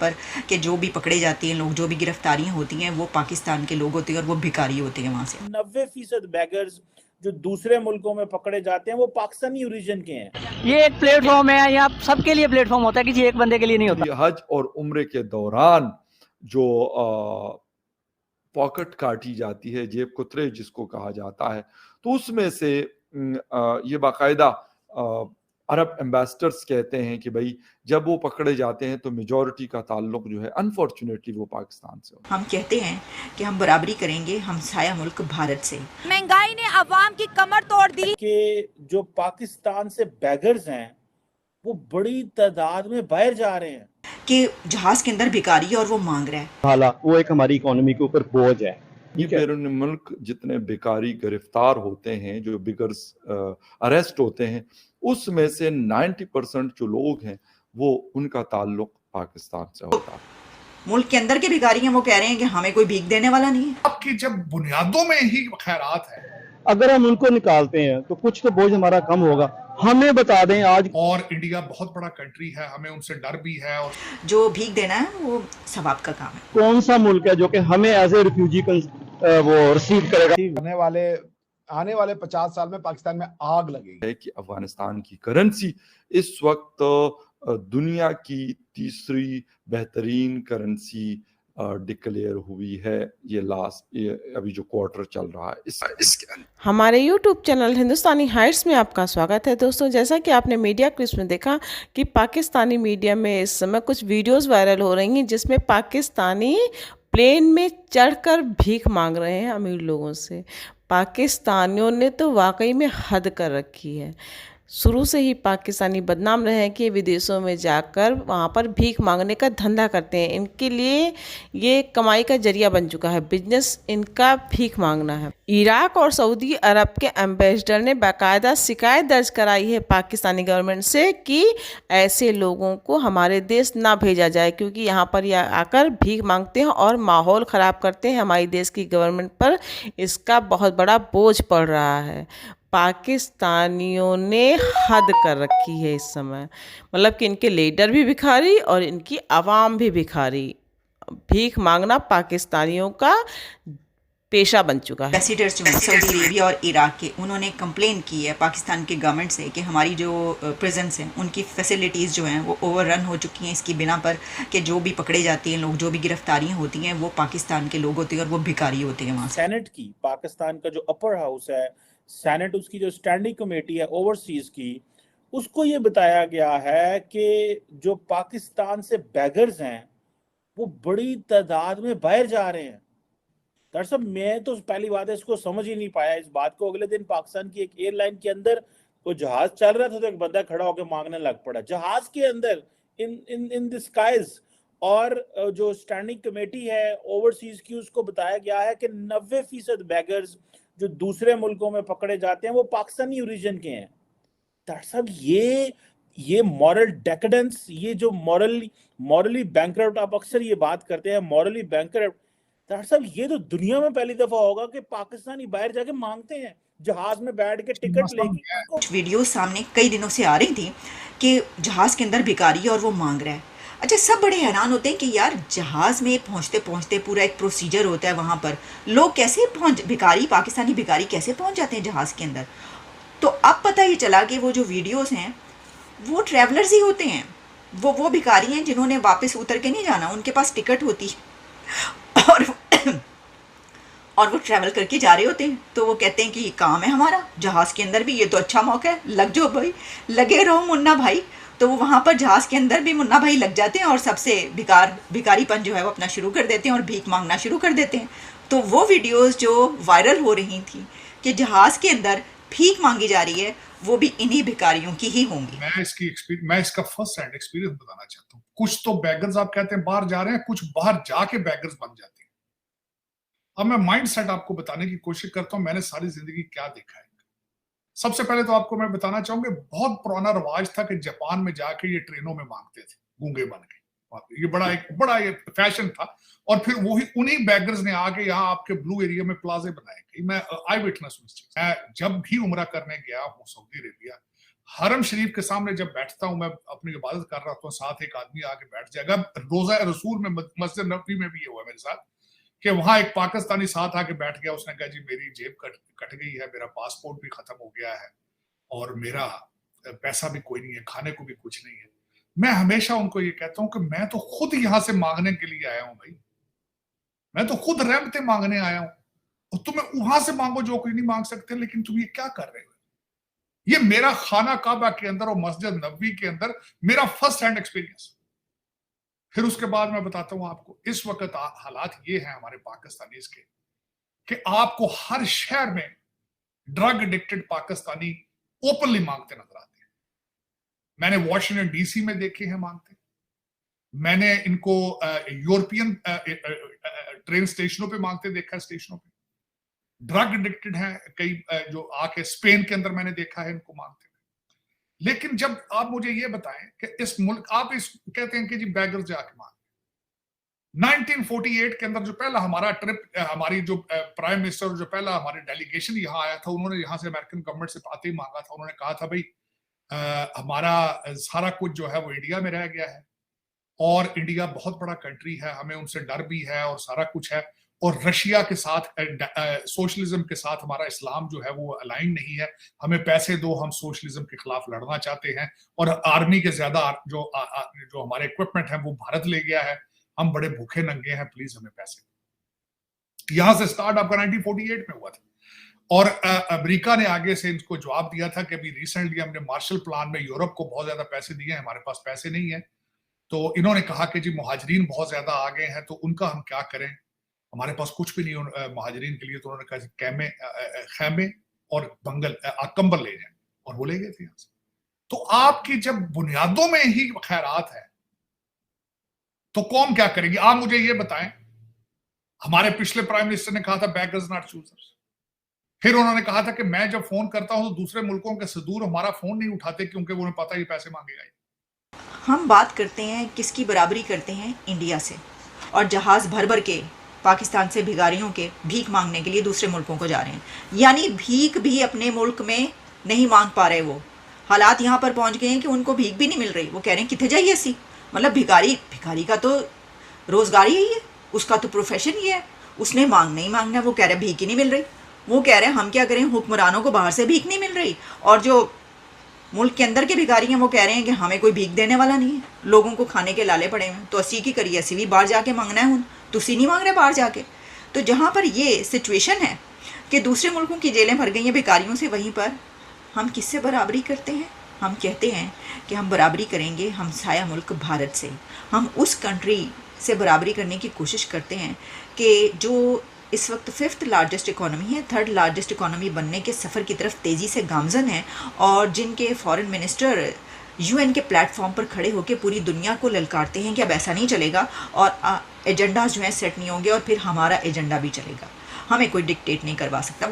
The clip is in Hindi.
पर कि जो भी पकड़े जाते हैं लोग, जो भी गिरफ्तारियां होती हैं वो पाकिस्तान के लोग होते हैं और वो भिखारी होते हैं वहाँ से। 90% बैगर्स जो दूसरे मुल्कों में पकड़े जाते हैं वो पाकिस्तानी ओरिजिन के हैं। ये एक प्लेटफॉर्म है, यहाँ सबके लिए प्लेटफॉर्म होता है, किसी एक बंदे के लिए नहीं होता। हज और उम्रे के दौरान जो पॉकेट काटी जाती है, जेब कुतरे जिसको कहा जाता है, तो उसमें से ये बाकायदा अरब एम्बेसडर्स कहते हैं कि भाई जब वो पकड़े जाते हैं तो मेजॉरिटी का ताल्लुक जो है अनफॉर्चुनेटली वो पाकिस्तान से होता है। हम कहते हैं कि हम बराबरी करेंगे हमसाया मुल्क भारत से। महंगाई ने अवाम की कमर तोड़ दी कि जो पाकिस्तान से बैगर्स हैं वो बड़ी तादाद में बाहर जा रहे हैं, कि जहाज के अंदर भिखारी है और वो मांग रहा है। हालांकि वो एक हमारी इकोनॉमी के ऊपर बोझ है। ये बैरून मुल्क जितने बेकारी गिरफ्तार होते हैं, जो बिगर्स अरेस्ट होते हैं, उसमें से 90% जो लोग हैं वो उनका ताल्लुक पाकिस्तान से होता है। मुल्क के अंदर के भिखारी हैं, वो कह रहे हैं कि हमें कोई भीख देने वाला नहीं है। आपकी जब बुनियादों में ही खैरात है, अगर हम उनको निकालते हैं तो कुछ तो बोझ हमारा कम होगा। हमें बता दें आज, और इंडिया बहुत बड़ा कंट्री है, हमें उनसे डर भी है। और जो भीख देना है वो सवाब का काम है। कौन सा मुल्क है जो कि हमें एज ए रिफ्यूजी वो रिसीव करेगा? आने वाले 50 साल में पाकिस्तान में आग लगेगी। है कि अफगानिस्तान की करेंसी इस वक्त दुनिया की तीसरी बेहतरीन करेंसी डिक्लेयर हुई है। ये अभी जो क्वार्टर चल रहा है इसके हमारे YouTube चैनल हिंदुस्तानी हाइट्स में आपका स्वागत है। दोस्तों, जैसा कि आपने मीडिया क्लिप्स में देखा कि पाकिस्तानी मीडिया में इस समय कुछ वीडियोस वायरल हो रही हैं जिसमें पाकिस्तानी प्लेन में चढ़कर भीख मांग रहे हैं अमीर लोगों से। पाकिस्तानियों ने तो वाकई में हद कर रखी है। शुरू से ही पाकिस्तानी बदनाम रहे हैं कि विदेशों में जाकर वहाँ पर भीख मांगने का धंधा करते हैं। इनके लिए ये कमाई का जरिया बन चुका है, बिजनेस इनका भीख मांगना है। इराक और सऊदी अरब के एम्बेसडर ने बाकायदा शिकायत दर्ज कराई है पाकिस्तानी गवर्नमेंट से कि ऐसे लोगों को हमारे देश ना भेजा जाए, क्योंकि यहाँ पर ये आकर भीख मांगते हैं और माहौल ख़राब करते हैं। हमारी देश की गवर्नमेंट पर इसका बहुत बड़ा बोझ पड़ रहा है। पाकिस्तानियों ने हद कर रखी है इस समय, मतलब कि इनके लीडर भी भिखारी और इनकी आवाम भी भिखारी। भीख मांगना पाकिस्तानियों का पेशा बन चुका है। एम्बेसडर्स जो हैं सऊदी अरेबिया और इराक के, उन्होंने कंप्लेन की है पाकिस्तान के गवर्नमेंट से कि हमारी जो प्रिजन्स हैं उनकी फैसिलिटीज़ जो हैं वो ओवररन हो चुकी हैं, इसकी बिना पर कि जो भी पकड़े जाते हैं लोग, जो भी गिरफ्तारियां होती हैं वो पाकिस्तान के लोग होते हैं और वो भिखारी होते हैं वहाँ से। सेनेट की, पाकिस्तान का जो अपर हाउस है सेनेट, उसकी जो स्टैंडिंग कमेटी है ओवरसीज की, उसको ये बताया गया है कि जो पाकिस्तान से बैगर्स हैं वो बड़ी तादाद में बाहर जा रहे हैं। डॉक्टर साहब, मैं तो पहली बात है इसको समझ ही नहीं पाया इस बात को। अगले दिन पाकिस्तान की एक एयरलाइन के अंदर वो जहाज चल रहा था तो एक बंदा खड़ा होकर मांगने लग पड़ा जहाज के अंदर, इन द स्काइज। और जो स्टैंडिंग कमेटी है ओवरसीज की, उसको बताया गया है कि 90% बैगर्स जो दूसरे मुल्कों में पकड़े जाते हैं वो पाकिस्तानी ओरिजिन के हैं। डॉक्टर साहब, ये मॉरल डेकेडेंस, ये जो मॉरली बैंकरप्ट, आप अक्सर ये बात करते हैं मॉरली बैंकरप्ट। डॉक्टर साहब, ये तो दुनिया में पहली दफा होगा कि पाकिस्तानी बाहर जाके मांगते हैं, जहाज में बैठ के टिकट लेके। कुछ वीडियो सामने कई दिनों से आ रही थी कि जहाज के अंदर भिखारी है और वो मांग रहा है। अच्छा, सब बड़े हैरान होते हैं कि यार जहाज में पहुंचते पहुंचते पूरा एक प्रोसीजर होता है, वहां पर लोग कैसे भिखारी, पाकिस्तानी भिखारी कैसे पहुंच जाते हैं जहाज के अंदर। तो अब पता ये चला कि वो जो वीडियोस हैं वो ट्रैवलर्स ही होते हैं। वो भिखारी हैं जिन्होंने वापस उतर के नहीं जाना, उनके पास टिकट होती और वो ट्रैवल करके जा रहे होते हैं। तो वो कहते हैं कि ये काम है हमारा जहाज के अंदर भी, ये तो अच्छा मौका है, लग जाओ भाई, लगे रहो मुन्ना भाई। तो वो वहाँ पर जहाज के अंदर भी मुन्ना भाई लग जाते हैं और सबसे भिखारीपन जो है वो अपना शुरू कर देते हैं और भीख मांगना शुरू कर देते हैं। तो वो वीडियोस जो वायरल हो रही थी कि जहाज के अंदर भीख मांगी जा रही है, वो भी इन्हीं भिखारियों की ही होंगी। मैं इसका फर्स्ट हैंड एक्सपीरियंस बताना चाहता हूँ। कुछ तो बैगर्स आप कहते हैं बाहर जा रहे हैं, कुछ बाहर जाके बैगर्स बन जाते हैं। अब मैं माइंड सेट आपको बताने की कोशिश करता हूँ, मैंने सारी जिंदगी क्या देखा है। सबसे पहले तो आपको मैं बताना चाहूंगा, बहुत पुराना रवाज था कि जापान में जाके ये ट्रेनों में मांगते थे गूंगे बन के। ये बड़ा एक फैशन था। और फिर वही उन्हीं बैगर्स ने आके यहाँ आपके ब्लू एरिया में प्लाजे बनाए। मैं आई विटनेस हूँ इस चीज। मैं जब भी उम्रा करने गया हूँ सऊदी अरेबिया, हरम शरीफ के सामने जब बैठता हूं, मैं अपनी इबादत कर रहा हूँ, साथ एक आदमी आके बैठ जाएगा। रोजा रसूल में, मस्जिद नबवी में भी ये हुआ मेरे साथ कि वहां एक पाकिस्तानी साथ आके बैठ गया। उसने कहा जी मेरी जेब कट गई है, मेरा पासपोर्ट भी खत्म हो गया है और मेरा पैसा भी कोई नहीं है, खाने को भी कुछ नहीं है। मैं हमेशा उनको ये कहता हूं कि मैं तो खुद यहां से मांगने के लिए आया हूं भाई, मैं तो खुद रहमतें मांगने आया हूं, और तुम्हें वहां से मांगो जो कोई नहीं मांग सकते। लेकिन तुम ये क्या कर रहे हो? ये मेरा खाना काबा के अंदर और मस्जिद नबवी के अंदर मेरा फर्स्ट हैंड एक्सपीरियंस। फिर उसके बाद मैं बताता हूं आपको, इस वक्त हालात ये हैं हमारे पाकिस्तानीज के कि आपको हर शहर में ड्रग एडिक्टेड पाकिस्तानी ओपनली मांगते नजर आते हैं। मैंने वॉशिंगटन डीसी में देखे हैं मांगते, मैंने इनको यूरोपियन ट्रेन स्टेशनों पे मांगते देखा है, स्टेशनों पे ड्रग एडिक्टेड हैं कई, जो आके स्पेन के अंदर मैंने देखा है इनको मांगते हुए। लेकिन जब आप मुझे ये बताएं कि इस मुल्क, आप इस कहते हैं कि जी बैगर्स जाके मांग, 1948 के अंदर जो पहला हमारा ट्रिप, हमारी जो प्राइम मिनिस्टर, जो पहला हमारे डेलीगेशन यहाँ आया था, उन्होंने यहाँ से अमेरिकन गवर्नमेंट से आते ही मांगा था। उन्होंने कहा था भाई हमारा सारा कुछ जो है वो इंडिया में रह गया है और इंडिया बहुत बड़ा कंट्री है, हमें उनसे डर भी है और सारा कुछ है, और रशिया के साथ सोशलिज्म के साथ हमारा इस्लाम जो है वो अलाइन नहीं है, हमें पैसे दो, हम सोशलिज्म के खिलाफ लड़ना चाहते हैं, और आर्मी के ज्यादा जो हमारे इक्विपमेंट है वो भारत ले गया है, हम बड़े भूखे नंगे हैं, प्लीज हमें पैसे। यहां से स्टार्ट आपका 1948 में हुआ था, और अमेरिका ने आगे से इनको जवाब दिया था कि अभी रिसेंटली हमने मार्शल प्लान में यूरोप को बहुत ज्यादा पैसे दिए हैं, हमारे पास पैसे नहीं है। तो इन्होंने कहा कि जी मुहाजिरीन बहुत ज्यादा आ गए हैं, तो उनका हम क्या करें, हमारे पास कुछ भी नहीं मुहाजिरीन के लिए। तो उन्होंने कहा खैमे और कंबल ले जाए, और वो ले गए थे यहाँ से। तो आपकी जब बुनियादों में ही खैरात है तो कौम क्या करेगी? आप मुझे ये बताएं, हमारे पिछले प्राइम मिनिस्टर ने कहा था बेगर्स नॉट चूजर्स। फिर उन्होंने कहा था कि मैं जब फोन करता हूं तो दूसरे मुल्कों के सदूर हमारा फोन नहीं उठाते क्योंकि उन्हें पता ही पैसे मांगेगा। हम बात करते हैं किसकी बराबरी करते हैं? इंडिया से, और जहाज भर भर के पाकिस्तान से भिखारियों के भीख मांगने के लिए दूसरे मुल्कों को जा रहे हैं। यानी भीख भी अपने मुल्क में नहीं मांग पा रहे। वो हालात यहाँ पर पहुँच गए हैं कि उनको भीख भी नहीं मिल रही। वो कह रहे हैं कितने जाइए ऐसी, मतलब भिखारी का तो रोजगार ही है, उसका तो प्रोफेशन ही है, उसने मांगना ही मांगना। वो कह रहे भीख ही नहीं मिल रही। वो कह रहे हैं हम क्या करें, हुक्मरानों को बाहर से भीख नहीं मिल रही, और जो मुल्क के अंदर के भिखारी हैं वो कह रहे हैं कि हमें कोई भीख देने वाला नहीं है, लोगों को खाने के लाले पड़े हैं, तो असी की करिए, असी भी बाहर जाके मांगना है, हूँ तुसी नहीं मांग रहे बाहर जाके। तो जहाँ पर ये सिचुएशन है कि दूसरे मुल्कों की जेलें भर गई हैं भिखारियों से, वहीं पर हम किससे बराबरी करते हैं? हम कहते हैं कि हम बराबरी करेंगे हमसाया मुल्क भारत से। हम उस कंट्री से बराबरी करने की कोशिश करते हैं कि जो इस वक्त 5th लार्जेस्ट इकोनॉमी है, 3rd लार्जेस्ट इकोनॉमी बनने के सफ़र की तरफ तेज़ी से गामजन है, और जिनके फॉरेन मिनिस्टर UN के प्लेटफॉर्म पर खड़े होकर पूरी दुनिया को ललकारते हैं कि अब ऐसा नहीं चलेगा, और एजेंडा जो है सेट नहीं होंगे, और फिर हमारा एजेंडा भी चलेगा। हमें कोई डिक्टेट नहीं करवा सकता।